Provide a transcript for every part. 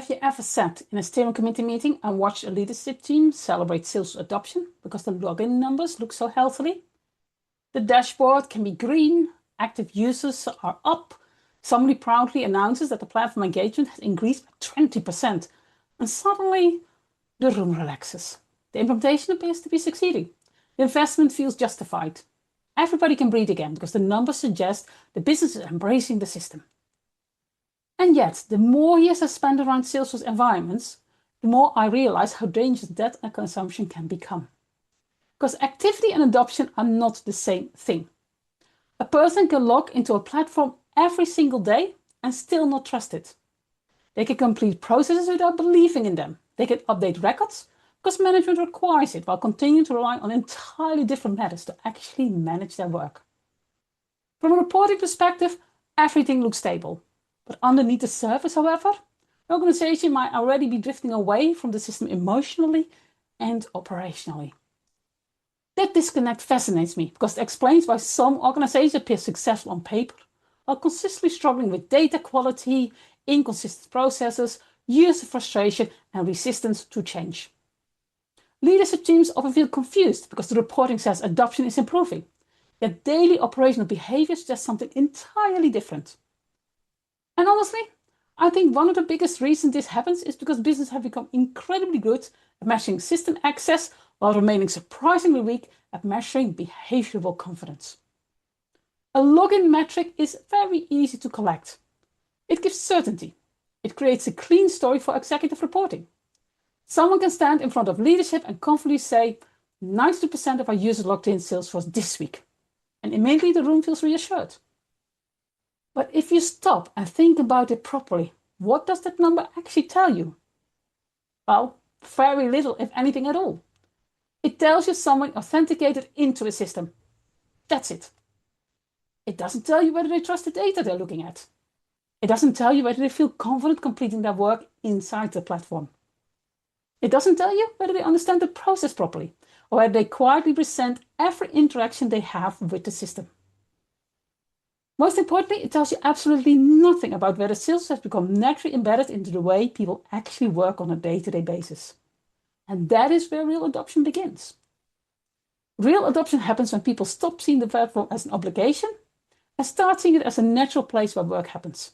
Have you ever sat in a steering committee meeting and watched a leadership team celebrate sales adoption because the login numbers look so healthily? The dashboard can be green, active users are up, somebody proudly announces that the platform engagement has increased by 20%, and suddenly the room relaxes. The implementation appears to be succeeding. The investment feels justified. Everybody can breathe again because the numbers suggest the business is embracing the system. And yet, the more years I spend around Salesforce environments, the more I realize how dangerous that consumption can become. Because activity and adoption are not the same thing. A person can log into a platform every single day and still not trust it. They can complete processes without believing in them. They can update records because management requires it while continuing to rely on entirely different methods to actually manage their work. From a reporting perspective, everything looks stable. But underneath the surface, however, the organization might already be drifting away from the system emotionally and operationally. That disconnect fascinates me because it explains why some organizations appear successful on paper while consistently struggling with data quality, inconsistent processes, user frustration, and resistance to change. Leadership teams often feel confused because the reporting says adoption is improving, yet daily operational behavior suggests something entirely different. And honestly, I think one of the biggest reasons this happens is because businesses have become incredibly good at measuring system access while remaining surprisingly weak at measuring behavioral confidence. A login metric is very easy to collect. It gives certainty. It creates a clean story for executive reporting. Someone can stand in front of leadership and confidently say, 92% of our users logged in Salesforce this week. And immediately the room feels reassured. But if you stop and think about it properly, what does that number actually tell you? Well, very little, if anything at all. It tells you someone authenticated into a system. That's it. It doesn't tell you whether they trust the data they're looking at. It doesn't tell you whether they feel confident completing their work inside the platform. It doesn't tell you whether they understand the process properly or whether they quietly resent every interaction they have with the system. Most importantly, it tells you absolutely nothing about whether sales has become naturally embedded into the way people actually work on a day-to-day basis. And that is where real adoption begins. Real adoption happens when people stop seeing the platform as an obligation and start seeing it as a natural place where work happens.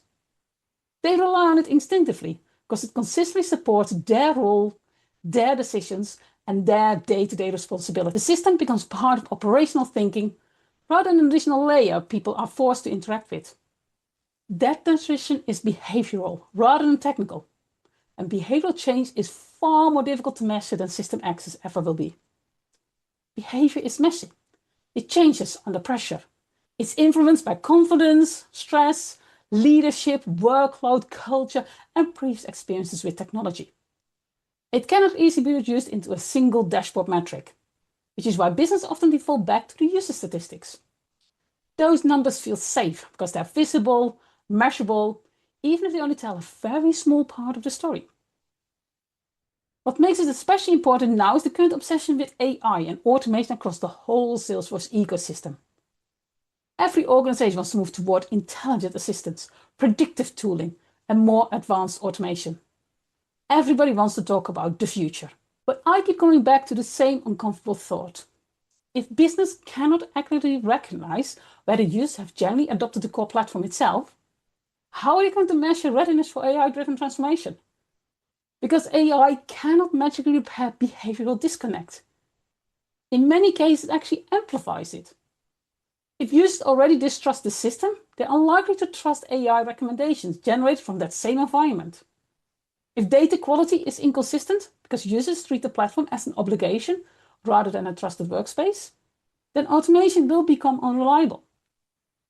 They rely on it instinctively because it consistently supports their role, their decisions, and their day-to-day responsibility. The system becomes part of operational thinking rather than an additional layer people are forced to interact with. That transition is behavioral rather than technical. And behavioral change is far more difficult to measure than system access ever will be. Behavior is messy. It changes under pressure. It's influenced by confidence, stress, leadership, workload, culture, and previous experiences with technology. It cannot easily be reduced into a single dashboard metric, which is why businesses often default back to the user statistics. Those numbers feel safe because they're visible, measurable, even if they only tell a very small part of the story. What makes it especially important now is the current obsession with AI and automation across the whole Salesforce ecosystem. Every organization wants to move toward intelligent assistants, predictive tooling, and more advanced automation. Everybody wants to talk about the future. But I keep coming back to the same uncomfortable thought. If business cannot accurately recognize whether users have generally adopted the core platform itself, how are you going to measure readiness for AI-driven transformation? Because AI cannot magically repair behavioral disconnect. In many cases, it actually amplifies it. If users already distrust the system, they're unlikely to trust AI recommendations generated from that same environment. If data quality is inconsistent because users treat the platform as an obligation rather than a trusted workspace, then automation will become unreliable.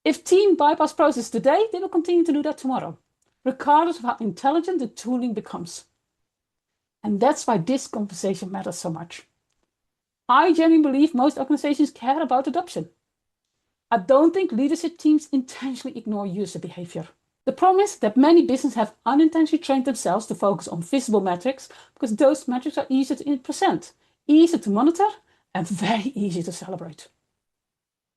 If teams bypass processes today, they will continue to do that tomorrow, regardless of how intelligent the tooling becomes. And that's why this conversation matters so much. I genuinely believe most organizations care about adoption. I don't think leadership teams intentionally ignore user behavior. The problem is that many businesses have unintentionally trained themselves to focus on visible metrics because those metrics are easier to present, easier to monitor, and very easy to celebrate.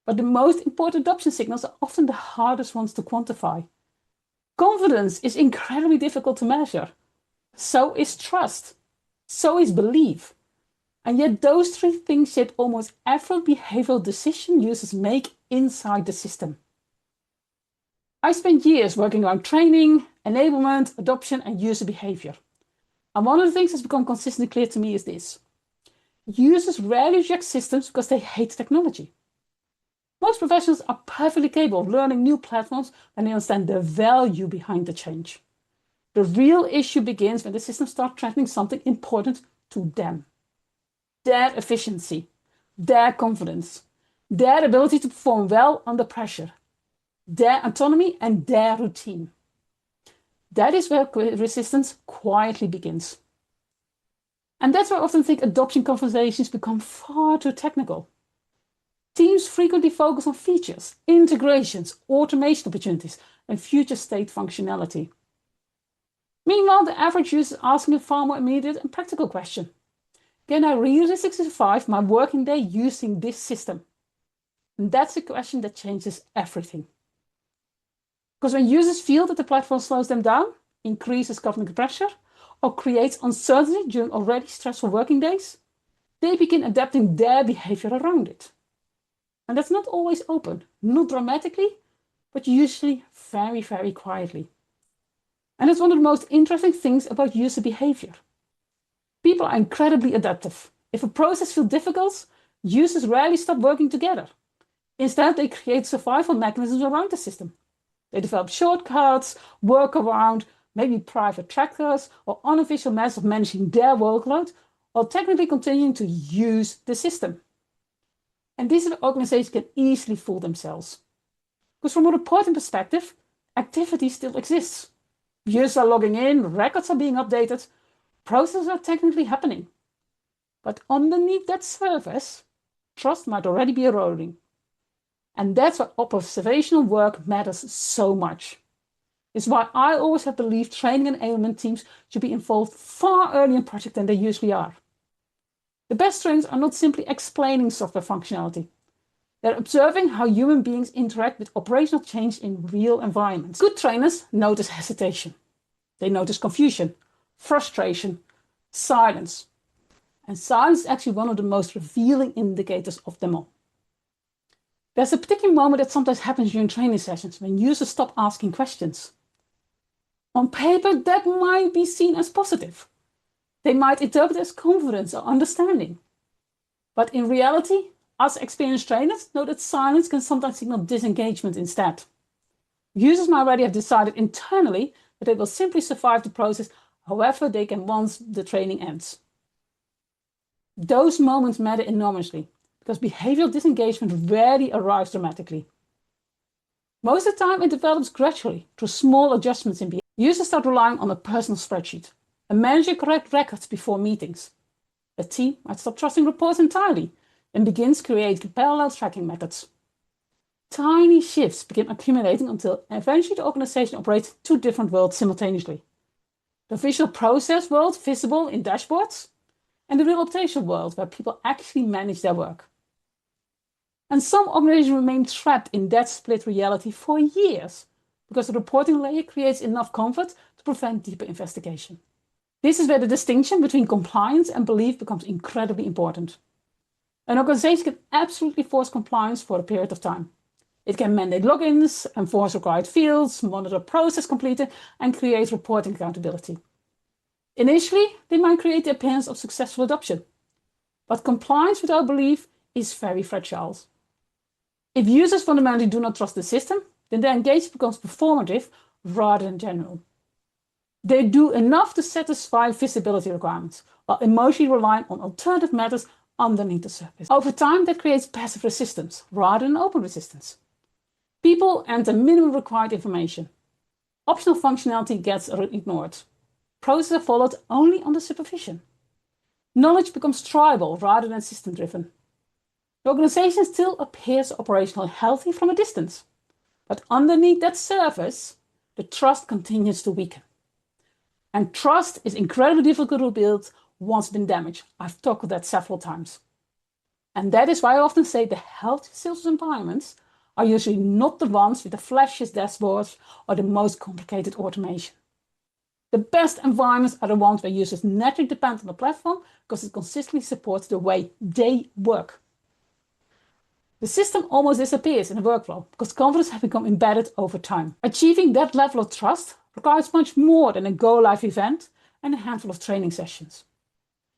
But the most important adoption signals are often the hardest ones to quantify. Confidence is incredibly difficult to measure, So is trust. So is belief. And yet those three things shape almost every behavioral decision users make inside the system. I spent years working on training, enablement, adoption, and user behavior. And one of the things that's become consistently clear to me is this. Users rarely reject systems because they hate technology. Most professionals are perfectly capable of learning new platforms when they understand the value behind the change. The real issue begins when the systems start threatening something important to them. Their efficiency, their confidence, their ability to perform well under pressure, their autonomy and their routine. That is where resistance quietly begins. And that's why I often think adoption conversations become far too technical. Teams frequently focus on features, integrations, automation opportunities, and future state functionality. Meanwhile, the average user is asking a far more immediate and practical question. Can I realistically survive my working day using this system? And that's a question that changes everything. Because when users feel that the platform slows them down, increases cognitive pressure, or creates uncertainty during already stressful working days, they begin adapting their behavior around it. And that's not always open, not dramatically, but usually very, very quietly. And that's one of the most interesting things about user behavior. People are incredibly adaptive. If a process feels difficult, users rarely stop working together. Instead, they create survival mechanisms around the system. They develop shortcuts, work around maybe private trackers or unofficial methods of managing their workload, while technically continuing to use the system. And these organizations can easily fool themselves. Because from a reporting perspective, activity still exists. Users are logging in, records are being updated, processes are technically happening. But underneath that surface, trust might already be eroding. And that's why observational work matters so much. It's why I always have believed training and enablement teams should be involved far earlier in projects than they usually are. The best trainers are not simply explaining software functionality. They're observing how human beings interact with operational change in real environments. Good trainers notice hesitation. They notice confusion, frustration, silence. And silence is actually one of the most revealing indicators of them all. There's a particular moment that sometimes happens during training sessions when users stop asking questions. On paper, that might be seen as positive. They might interpret it as confidence or understanding. But in reality, us experienced trainers know that silence can sometimes signal disengagement instead. Users might already have decided internally that they will simply survive the process however they can once the training ends. Those moments matter enormously because behavioral disengagement rarely arrives dramatically. Most of the time, it develops gradually through small adjustments in behavior. Users start relying on a personal spreadsheet. A manager corrects records before meetings. A team might stop trusting reports entirely and begins creating parallel tracking methods. Tiny shifts begin accumulating until eventually the organization operates two different worlds simultaneously. The visual process world visible in dashboards and the real operational world where people actually manage their work. And some organizations remain trapped in that split reality for years because the reporting layer creates enough comfort to prevent deeper investigation. This is where the distinction between compliance and belief becomes incredibly important. An organization can absolutely force compliance for a period of time. It can mandate logins, enforce required fields, monitor process completed, and create reporting accountability. Initially, they might create the appearance of successful adoption. But compliance without belief is very fragile. If users fundamentally do not trust the system, then their engagement becomes performative rather than general. They do enough to satisfy visibility requirements, while emotionally relying on alternative methods underneath the surface. Over time, that creates passive resistance rather than open resistance. People enter minimum required information. Optional functionality gets ignored. Processes are followed only on the supervision. Knowledge becomes tribal rather than system-driven. The organization still appears operationally healthy from a distance, but underneath that surface, the trust continues to weaken. And trust is incredibly difficult to build once it's been damaged. I've talked about that several times. And that is why I often say the healthy sales environments are usually not the ones with the flashiest dashboards or the most complicated automation. The best environments are the ones where users naturally depend on the platform because it consistently supports the way they work. The system almost disappears in the workflow because confidence has become embedded over time. Achieving that level of trust requires much more than a go-live event and a handful of training sessions.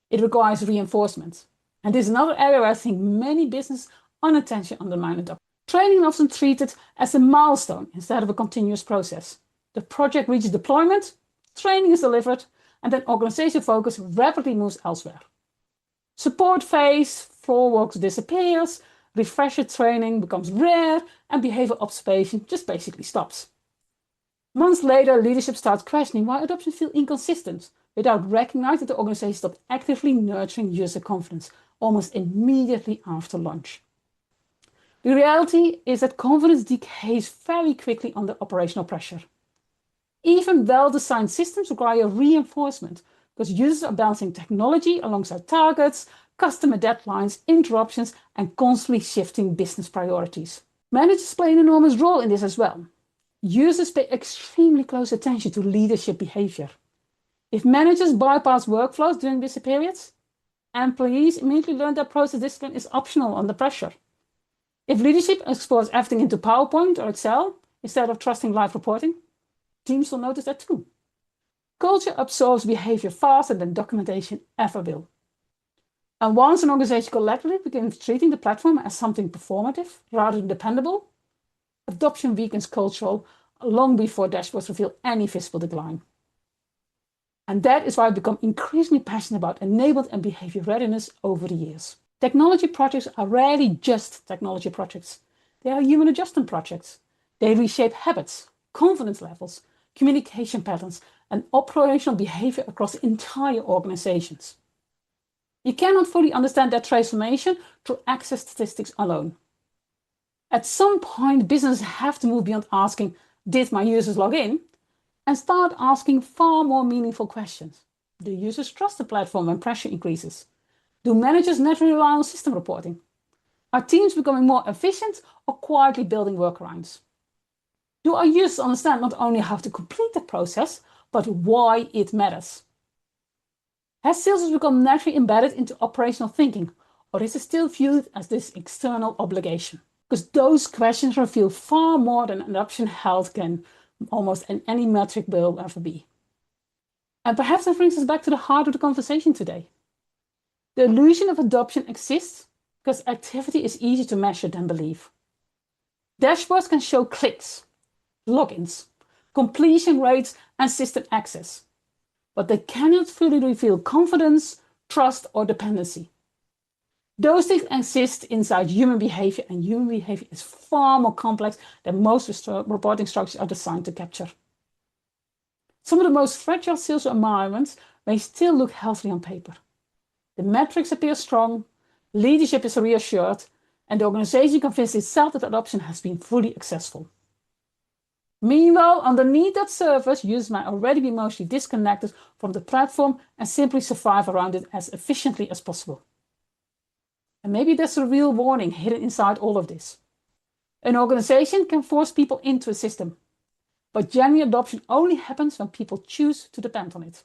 It requires reinforcement. And this is another area where I think many businesses unintentionally undermine adoption. Training is often treated as a milestone instead of a continuous process. The project reaches deployment, training is delivered, and then organizational focus rapidly moves elsewhere. Support phase, floor work disappears, refresher training becomes rare, and behavior observation just basically stops. Months later, leadership starts questioning why adoption feels inconsistent, without recognizing that the organization stopped actively nurturing user confidence almost immediately after launch. The reality is that confidence decays very quickly under operational pressure. Even well-designed systems require reinforcement because users are balancing technology alongside targets, customer deadlines, interruptions, and constantly shifting business priorities. Managers play an enormous role in this as well. Users pay extremely close attention to leadership behavior. If managers bypass workflows during busy periods, employees immediately learn that process discipline is optional under pressure. If leadership exports everything into PowerPoint or Excel instead of trusting live reporting, teams will notice that too. Culture absorbs behavior faster than documentation ever will. And once an organization collectively begins treating the platform as something performative rather than dependable, adoption weakens cultural long before dashboards reveal any visible decline. And that is why I've become increasingly passionate about enablement and behavior readiness over the years. Technology projects are rarely just technology projects. They are human adjustment projects. They reshape habits, confidence levels, communication patterns, and operational behavior across entire organizations. You cannot fully understand that transformation through access statistics alone. At some point, businesses have to move beyond asking, did my users log in? And start asking far more meaningful questions. Do users trust the platform when pressure increases? Do managers naturally rely on system reporting? Are teams becoming more efficient or quietly building workarounds? Do our users understand not only how to complete the process, but why it matters? Has Salesforce become naturally embedded into operational thinking, or is it still viewed as this external obligation? Because those questions reveal far more than adoption health can almost any metric will ever be. And perhaps that brings us back to the heart of the conversation today. The illusion of adoption exists because activity is easier to measure than belief. Dashboards can show clicks, logins, completion rates, and system access, but they cannot fully reveal confidence, trust, or dependency. Those things exist inside human behavior, and human behavior is far more complex than most reporting structures are designed to capture. Some of the most fragile sales environments may still look healthy on paper. The metrics appear strong, leadership is reassured, and the organization convinces itself that adoption has been fully successful. Meanwhile, underneath that surface, users might already be mostly disconnected from the platform and simply survive around it as efficiently as possible. And maybe there's a real warning hidden inside all of this. An organization can force people into a system, but genuine adoption only happens when people choose to depend on it.